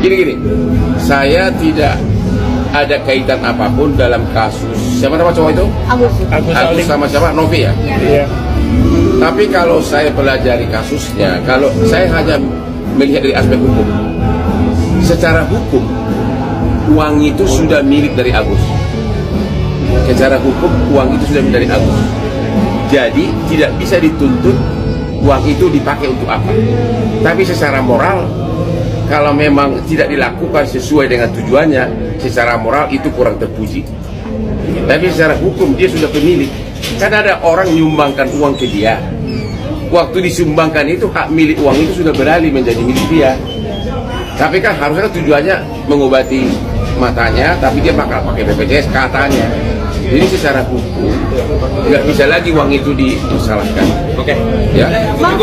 Gini, saya tidak ada kaitan apapun dalam kasus siapa nama cowok itu? Agus sama siapa? Novi ya? Iya. Tapi kalau saya pelajari kasusnya, kalau saya hanya melihat dari aspek hukum, secara hukum uang itu sudah milik dari Agus. Secara hukum uang itu sudah milik dari Agus. Jadi tidak bisa dituntut uang itu dipakai untuk apa. Tapi secara moral, kalau memang tidak dilakukan sesuai dengan tujuannya, secara moral itu kurang terpuji. Tapi secara hukum dia sudah pemilik. Kan ada orang menyumbangkan uang ke dia. Waktu disumbangkan itu hak milik uang itu sudah beralih menjadi milik dia. Tapi kan harusnya tujuannya mengobati matanya, tapi dia pakai BPJS katanya. Jadi secara hukum nggak bisa lagi uang itu disalahkan. Oke. Ya. Bang,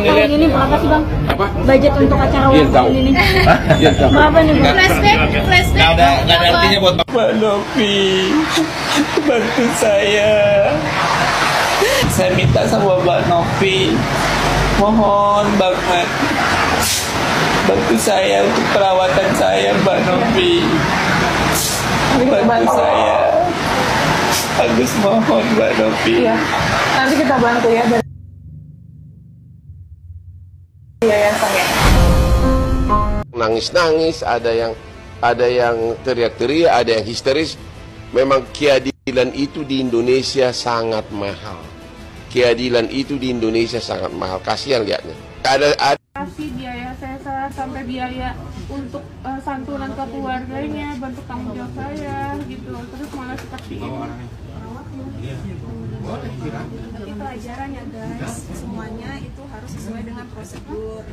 ini berapa sih Bang? Apa? Budget untuk acara ulang ini? Iya tahu. Berapa nih Bang? Flashback. Nggak ada artinya buat Pak Novi, bantu saya. Saya minta sama Mbak Novi, mohon banget bantu saya untuk perawatan saya, Mbak Novi. Bantu saya. Agus mohon Mbak Novi. Iya. Nanti kita bantu ya dari yayasan ya. Nangis-nangis, ada yang teriak-teriak, ada yang histeris. Memang keadilan itu di Indonesia sangat mahal. Keadilan itu di Indonesia sangat mahal. Kasihan lihatnya. Ada Kasih biaya sesar sampai biaya untuk santunan ke keluarganya, bentuk tanggung jawab saya gitu. Terus malah seperti ini. Tapi pelajaran ya guys, semuanya itu harus sesuai dengan prosedur.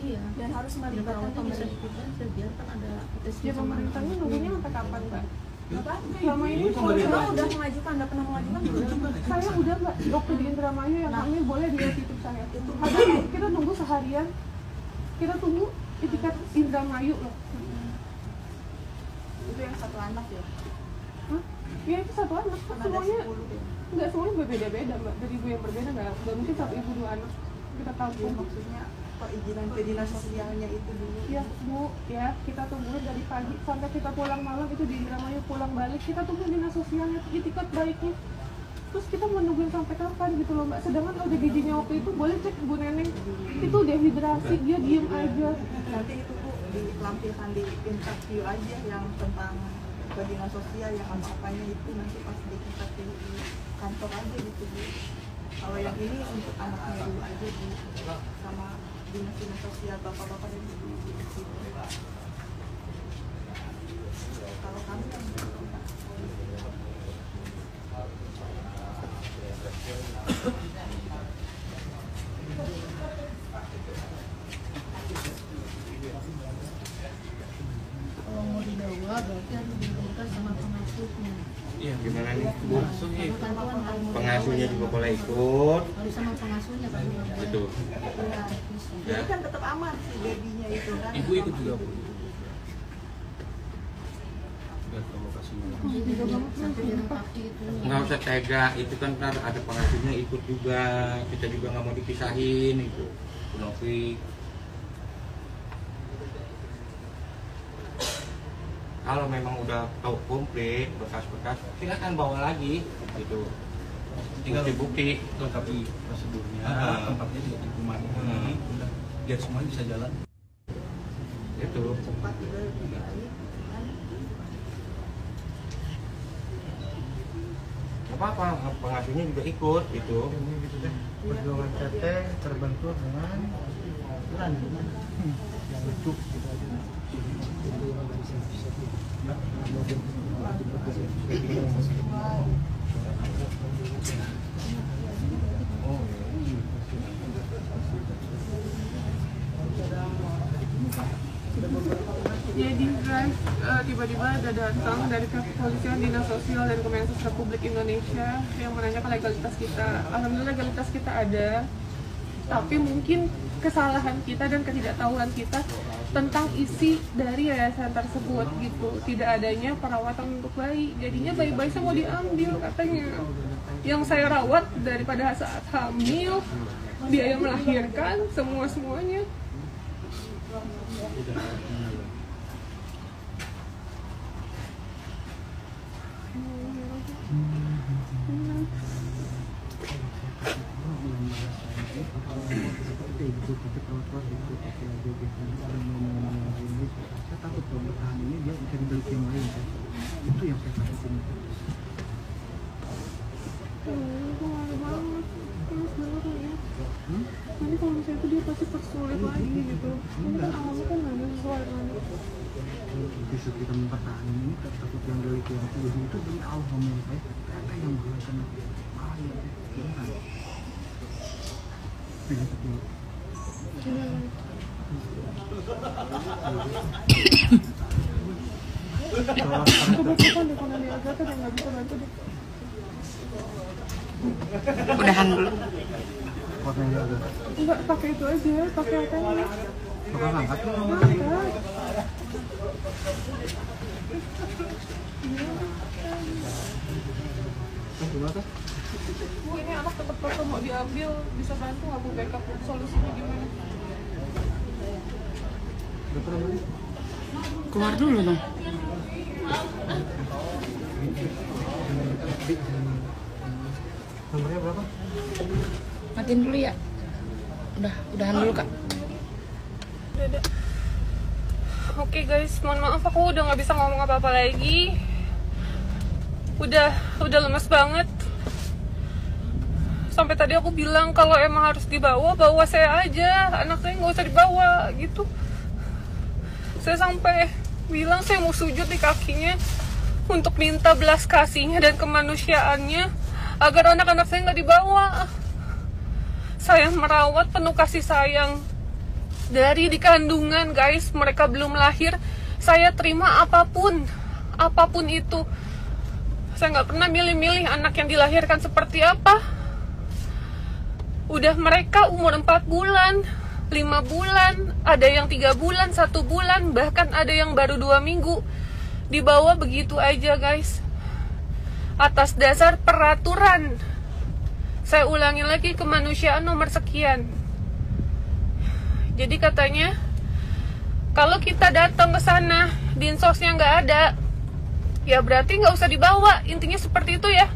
Iya. Dan harus melibatkan pemerintah. Ya pemerintahnya nunggunya sampai kapan Mbak? Selama ini kalau udah mengajukan, udah pernah mengajukan belum? Saya udah Mbak, waktu di Indramayu yang kami boleh di YouTube saya. Ada kita nunggu seharian, kita tunggu itikat Indramayu loh. Itu yang satu anak ya? Hah? Ya itu satu anak, Kan semuanya ada 10 deh. nggak semuanya berbeda-beda Mbak. Dari ibu yang berbeda nggak mungkin satu ibu dua anak kita tampung. Maksudnya perizinan ke dinas sosialnya itu dulu. Ya Bu, ya kita tunggu dari pagi sampai kita pulang malam itu di Indramayu pulang balik kita tunggu dinas sosialnya itikat baiknya. Terus kita menungguin sampai kapan gitu loh Mbak. Sedangkan udah giginya waktu itu boleh cek Bu Neneng itu dehidrasi dia diem aja. Nanti itu Bu dilampirkan di interview aja yang tentang ke dinas sosial yang apa-apanya itu nanti pas di interview di kantor aja gitu Bu. Kalau yang ini untuk anaknya dulu aja Bu, sama dinas sosial bapak-bapak dan ibu. Kalau kami kan kalau mau dibawa berarti harus diberikan sama pengasuhnya. Iya, gimana nih? Pengasuhnya. Bantuan kalau mau Pengasuhnya dibawa, juga boleh ikut. harus sama pengasuhnya kan. Betul. Iya, bisa. jadi kan tetap aman si babynya itu kan. Ibu ikut juga, Bu. Sampai dilengkapi itu. Nggak usah tega, itu kan ntar ada pengasuhnya ikut juga. Kita juga nggak mau dipisahin itu. Bu Novi. Kalau memang udah tahu komplit bekas-bekas, silakan bawa lagi gitu. Tinggal bukti lengkapi prosedurnya, tempatnya juga di rumah ini, udah lihat semuanya bisa jalan. itu. Cepat juga lebih baik kan. Gak apa-apa, pengasuhnya juga ikut gitu. Perjuangan teteh terbentur dengan bulan yang lucu gitu aja. Jadi guys, tiba-tiba ada datang dari kepolisian, dinas sosial dan Kemensos Republik Indonesia yang menanyakan legalitas kita. Alhamdulillah legalitas kita ada, tapi mungkin kesalahan kita dan ketidaktahuan kita tentang isi dari yayasan tersebut gitu. Tidak adanya perawatan untuk bayi, jadinya bayi-bayi saya mau diambil katanya. Yang saya rawat daripada saat hamil, biaya melahirkan, semuanya. kantor gitu pas lagi gitu ada ngomong ini saya takut kalau bertahan ini dia bisa dibeli yang lain kan. Itu yang saya takutin itu. Nanti kalau misalnya itu dia pasti persulit lagi gitu. Enggak. Awalnya kan nggak ada sesuatu. Justru kita mempertahankan ini takut yang delik yang itu dari awal ngomong saya kata yang bakal kena malah ya benar. Udahan dulu. Enggak, pakai itu aja, pakai apa ini? Bakal angkat tuh ngomong Angkat. Bu, ini anak tempat foto mau diambil, bisa bantu nggak Bu backup solusinya gimana? Keluar dulu dong. Nomornya berapa? Matiin dulu ya. Udahan dulu Kak. Udah. Oke guys, mohon maaf aku udah nggak bisa ngomong apa-apa lagi. Udah lemes banget. Sampai tadi aku bilang kalau emang harus dibawa, bawa saya aja, anak saya nggak usah dibawa gitu. Saya sampai bilang saya mau sujud di kakinya untuk minta belas kasihnya dan kemanusiaannya agar anak-anak saya nggak dibawa. Saya merawat penuh kasih sayang dari di kandungan guys, mereka belum lahir. Saya terima apapun itu. Saya nggak pernah milih-milih anak yang dilahirkan seperti apa. Udah mereka umur 4 bulan, 5 bulan, ada yang 3 bulan, 1 bulan, bahkan ada yang baru 2 minggu. Dibawa begitu aja guys, atas dasar peraturan. Saya ulangi lagi, kemanusiaan nomor sekian. Jadi katanya kalau kita datang ke sana dinsosnya nggak ada, ya berarti nggak usah dibawa. Intinya seperti itu ya.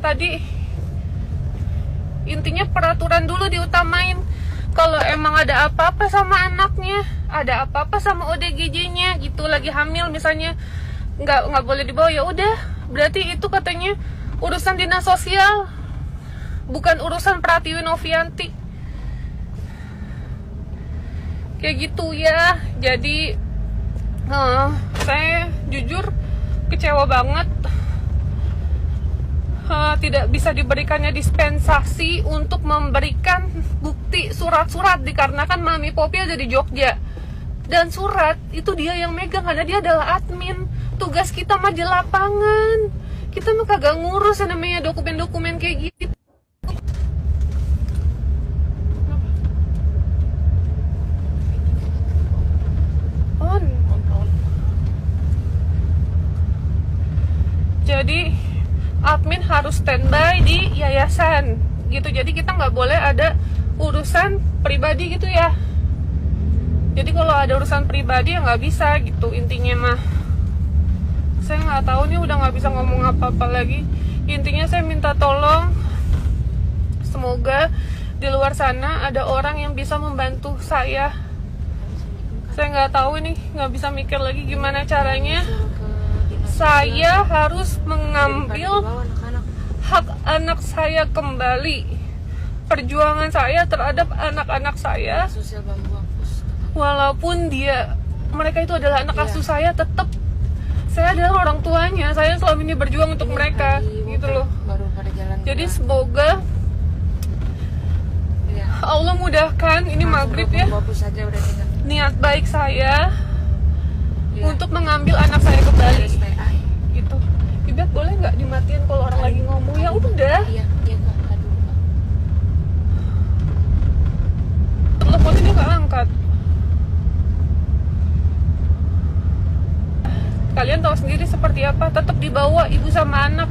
Tadi intinya peraturan dulu diutamain. Kalau emang ada apa-apa sama anaknya, ada apa-apa sama ODGJ-nya gitu, lagi hamil misalnya, nggak boleh dibawa, ya udah. Berarti itu katanya urusan dinas sosial, bukan urusan Pratiwi Novianti. Kayak gitu ya. Jadi saya jujur kecewa banget. Tidak bisa diberikannya dispensasi untuk memberikan bukti surat-surat dikarenakan Mami Popi ada di Jogja, dan surat itu dia yang megang karena dia adalah admin. Tugas kita mah di lapangan, kita mah kagak ngurus yang namanya dokumen-dokumen kayak gitu. Jadi admin harus standby di yayasan gitu. Jadi kita nggak boleh ada urusan pribadi gitu ya. Jadi kalau ada urusan pribadi ya nggak bisa gitu intinya mah. Saya nggak tahu nih, udah nggak bisa ngomong apa-apa lagi. Intinya saya minta tolong, semoga di luar sana ada orang yang bisa membantu saya. Saya nggak tahu nih, nggak bisa mikir lagi gimana caranya. Saya harus mengambil hak anak saya kembali. Perjuangan saya terhadap anak-anak saya, walaupun mereka itu adalah anak asuh saya, tetap saya adalah orang tuanya. Saya selama ini berjuang untuk mereka, gitu loh. Jadi semoga Allah mudahkan, ini maghrib ya, niat baik saya untuk mengambil anak saya kembali gitu. Ibet boleh nggak dimatiin kalau orang lagi ngomong? Ya udah. Teleponnya dia nggak angkat. Kalian tahu sendiri seperti apa, tetap dibawa ibu sama anak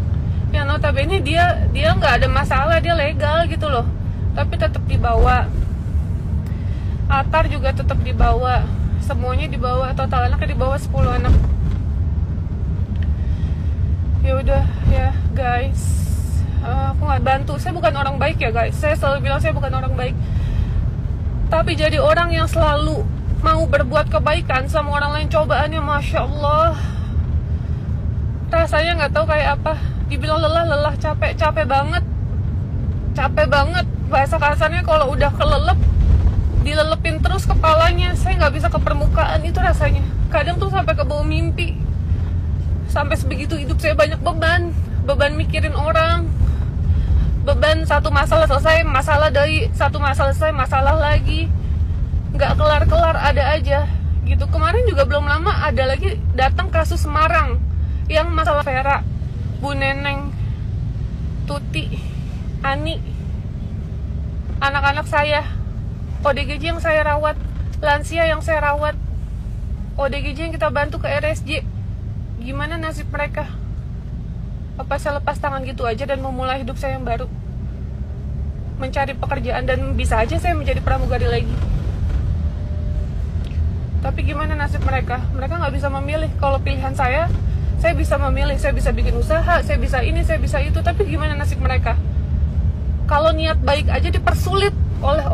yang notabene dia nggak ada masalah, dia legal gitu loh, tapi tetap dibawa. Atar juga tetap dibawa, semuanya dibawa, total anaknya dibawa 10 anak. Ya udah ya guys, aku nggak bantu, saya bukan orang baik ya guys, saya selalu bilang saya bukan orang baik. Tapi jadi orang yang selalu mau berbuat kebaikan sama orang lain, cobaannya Masya Allah. Rasanya nggak tahu kayak apa. Dibilang lelah, capek banget. Capek banget. Bahasa kasarnya kalau udah kelelep, dilelepin terus kepalanya, saya nggak bisa ke permukaan, itu rasanya. Kadang tuh sampai ke bawah mimpi. Sampai sebegitu hidup saya banyak beban mikirin orang. Beban satu masalah selesai, masalah dari satu masalah selesai, masalah lagi. Nggak kelar-kelar, ada aja gitu. Kemarin juga belum lama ada lagi datang kasus Semarang yang masalah Vera, Bu Neneng, Tuti, Ani, anak-anak saya, ODGJ yang saya rawat, lansia yang saya rawat, ODGJ yang kita bantu ke RSJ. Gimana nasib mereka? Apa saya lepas tangan gitu aja dan memulai hidup saya yang baru, mencari pekerjaan, dan bisa aja saya menjadi pramugari lagi. Tapi gimana nasib mereka? Mereka nggak bisa memilih. Kalau pilihan saya bisa memilih, saya bisa bikin usaha, saya bisa ini, saya bisa itu. Tapi gimana nasib mereka? Kalau niat baik aja dipersulit oleh orang